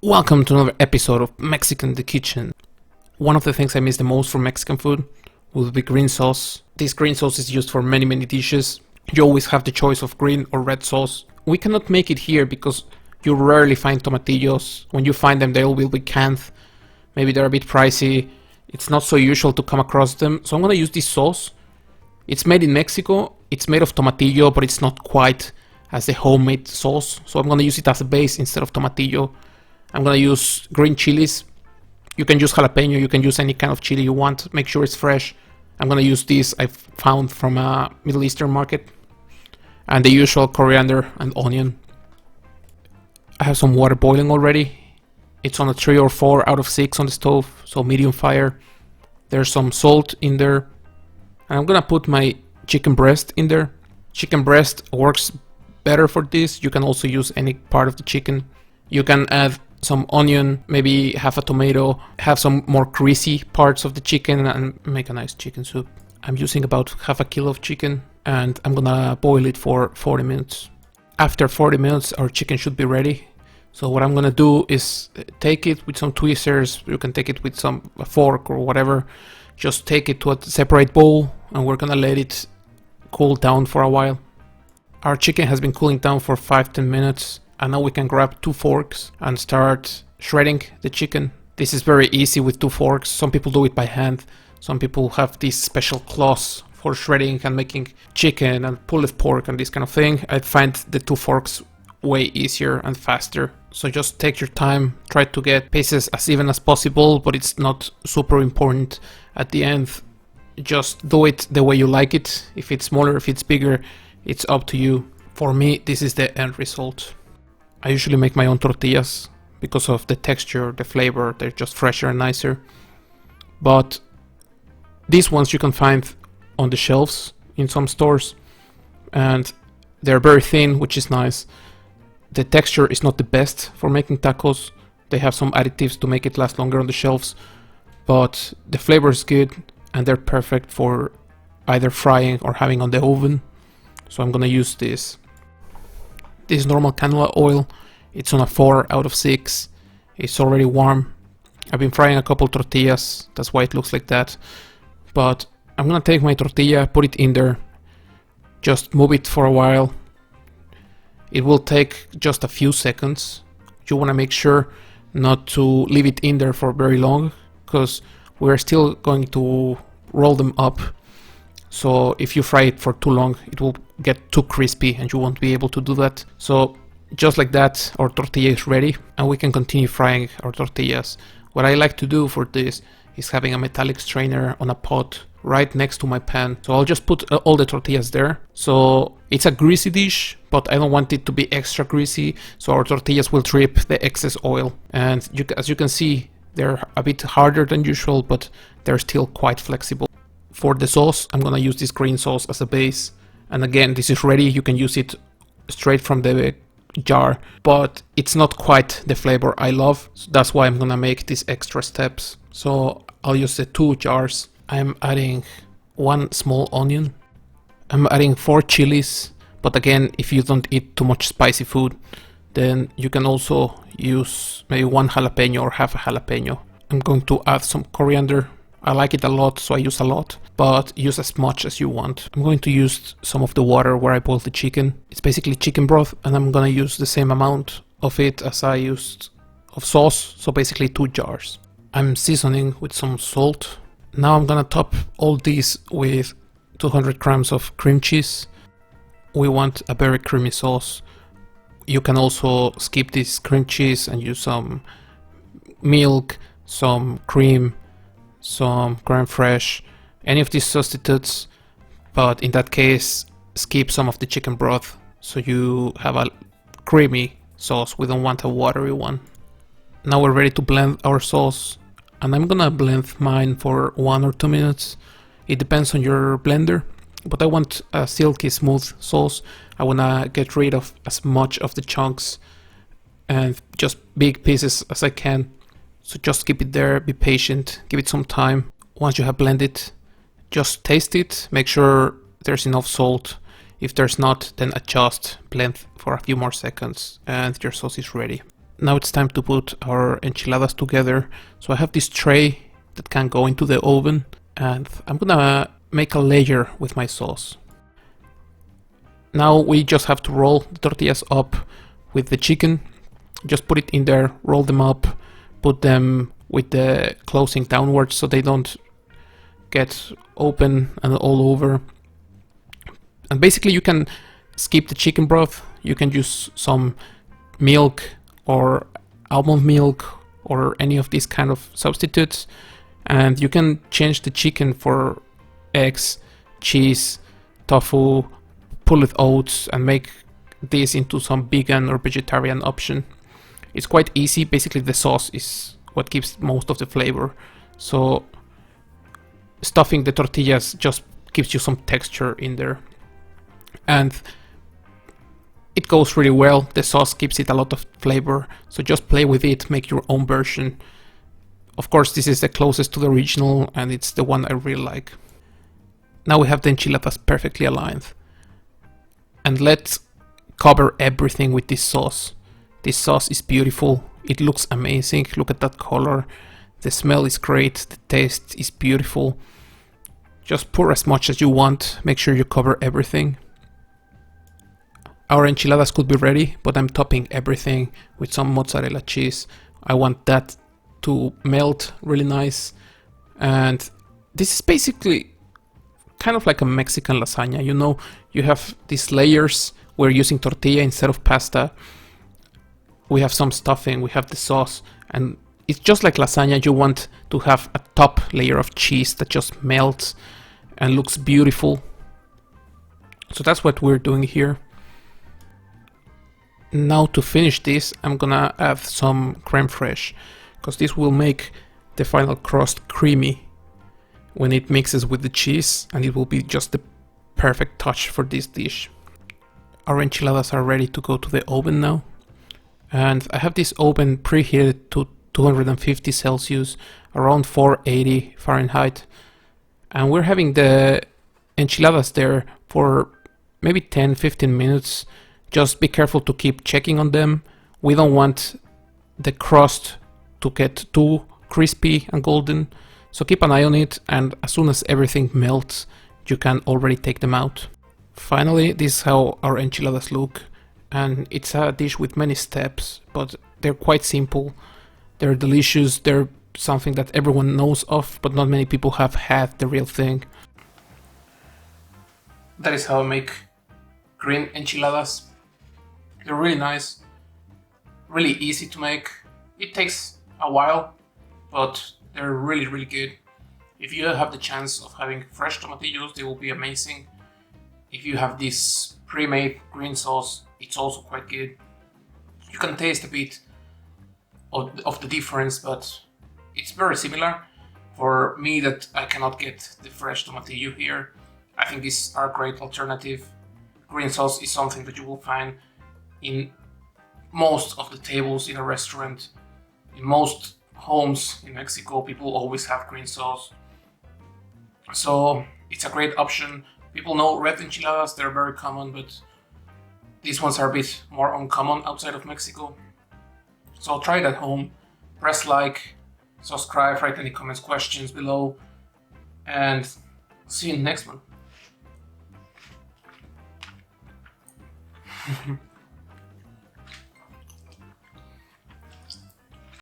Welcome to another episode of Mexican in the Kitchen. One of the things I miss the most from Mexican food would be green sauce. This green sauce is used for many dishes. You always have the choice of green or red sauce. We cannot make it here because you rarely find tomatillos. When you find them, they will be canned. Maybe they're a bit pricey. It's not so usual to come across them. So I'm gonna use this sauce. It's made in Mexico. It's made of tomatillo, but it's not quite as a homemade sauce. So I'm gonna use it as a base instead of tomatillo. I'm gonna use green chilies. You can use jalapeno, you can use any kind of chili you want. Make sure it's fresh. I'm gonna use this I found from a Middle Eastern market. And the usual coriander and onion. I have some water boiling already. It's on a 3 or 4 out of 6 on the stove, so medium fire. There's some salt in there. And I'm gonna put my chicken breast in there. Chicken breast works better for this. You can also use any part of the chicken. You can add some onion, maybe half a tomato, have some more greasy parts of the chicken and make a nice chicken soup. I'm using about half a kilo of chicken and I'm gonna boil it for 40 minutes. After 40 minutes our chicken should be ready. So what I'm gonna do is take it with some tweezers, you can take it with a fork or whatever. Just take it to a separate bowl and we're gonna let it cool down for a while. Our chicken has been cooling down for 5-10 minutes. And now we can grab 2 forks and start shredding the chicken. This is very easy with 2 forks. Some people do it by hand. Some people have these special claws for shredding and making chicken and pulled pork and this kind of thing. I find the 2 forks way easier and faster. So just take your time, try to get pieces as even as possible, but it's not super important. At the end, just do it the way you like it. If it's smaller, if it's bigger, it's up to you. For me, this is the end result. I usually make my own tortillas because of the texture, the flavor, they're just fresher and nicer. But these ones you can find on the shelves in some stores and they're very thin, which is nice. The texture is not the best for making tacos. They have some additives to make it last longer on the shelves, but the flavor is good and they're perfect for either frying or having on the oven. So I'm gonna use this. This is normal canola oil. It's on a 4 out of 6. It's already warm. I've been frying a couple tortillas. That's why it looks like that. But I'm gonna take my tortilla, put it in there. Just move it for a while. It will take just a few seconds. You wanna make sure not to leave it in there for very long, because we're still going to roll them up. So if you fry it for too long, it will get too crispy and you won't be able to do that. So just like that, our tortilla is ready and we can continue frying our tortillas. What I like to do for this is having a metallic strainer on a pot right next to my pan. So I'll just put all the tortillas there. So it's a greasy dish, but I don't want it to be extra greasy. So our tortillas will drip the excess oil. And as you can see, they're a bit harder than usual, but they're still quite flexible. For the sauce, I'm gonna use this green sauce as a base. And again, this is ready. You can use it straight from the jar, but it's not quite the flavor I love. So that's why I'm gonna make these extra steps. So I'll use the 2 jars. I'm adding 1 small onion. I'm adding 4 chilies. But again, if you don't eat too much spicy food, then you can also use maybe 1 jalapeno or half a jalapeno. I'm going to add some coriander. I like it a lot, so I use a lot, but use as much as you want. I'm going to use some of the water where I boiled the chicken. It's basically chicken broth, and I'm gonna use the same amount of it as I used of sauce, so basically 2 jars. I'm seasoning with some salt. Now I'm gonna top all these with 200 grams of cream cheese. We want a very creamy sauce. You can also skip this cream cheese and use some milk, some cream, some creme fraiche, any of these substitutes, but in that case skip some of the chicken broth so you have a creamy sauce. We don't want a watery one. Now we're ready to blend our sauce and I'm gonna blend mine for 1 or 2 minutes. It depends on your blender, but I want a silky smooth sauce. I wanna get rid of as much of the chunks and just big pieces as I can. So just keep it there, be patient, give it some time. Once you have blended, just taste it, make sure there's enough salt. If there's not, then adjust, blend for a few more seconds and your sauce is ready. Now it's time to put our enchiladas together. So I have this tray that can go into the oven, and I'm gonna make a layer with my sauce. Now we just have to roll the tortillas up with the chicken. Just put it in there, roll them up, put them with the closing downwards so they don't get open and all over. And basically you can skip the chicken broth. You can use some milk or almond milk or any of these kind of substitutes, and you can change the chicken for eggs, cheese, tofu, pulled oats, and make this into some vegan or vegetarian option. It's quite easy. Basically the sauce is what gives most of the flavor, so stuffing the tortillas just gives you some texture in there, and it goes really well. The sauce gives it a lot of flavor, so just play with it, make your own version. Of course, this is the closest to the original, and it's the one I really like. Now we have the enchiladas perfectly aligned, and let's cover everything with this sauce. This sauce is beautiful, it looks amazing, look at that color, the smell is great, the taste is beautiful. Just pour as much as you want, make sure you cover everything. Our enchiladas could be ready, but I'm topping everything with some mozzarella cheese. I want that to melt really nice. And this is basically kind of like a Mexican lasagna, you know, you have these layers. We're using tortilla instead of pasta. We have some stuffing, we have the sauce, and it's just like lasagna. You want to have a top layer of cheese that just melts and looks beautiful. So that's what we're doing here. Now to finish this, I'm gonna add some creme fraiche, because this will make the final crust creamy when it mixes with the cheese, and it will be just the perfect touch for this dish. Our enchiladas are ready to go to the oven now, and I have this oven preheated to 250 Celsius, around 480 Fahrenheit, and we're having the enchiladas there for maybe 10-15 minutes. Just be careful to keep checking on them. We don't want the crust to get too crispy and golden, so keep an eye on it, and as soon as everything melts, you can already take them out. Finally, this is how our enchiladas look, and it's a dish with many steps, but they're quite simple. They're delicious, they're something that everyone knows of, but not many people have had the real thing. That is how I make green enchiladas. They're really nice, really easy to make. It takes a while, but they're really good. If you have the chance of having fresh tomatillos, they will be amazing. If you have this pre-made green sauce, it's also quite good. You can taste a bit of the difference, but it's very similar. For me, that I cannot get the fresh tomatillo here, I think these are a great alternative. Green sauce is something that you will find in most of the tables in a restaurant. In most homes in Mexico, people always have green sauce. So it's a great option. People know red enchiladas, they're very common, but these ones are a bit more uncommon outside of Mexico. So try it at home. Press like, subscribe, write any comments, questions below, and see you in the next one.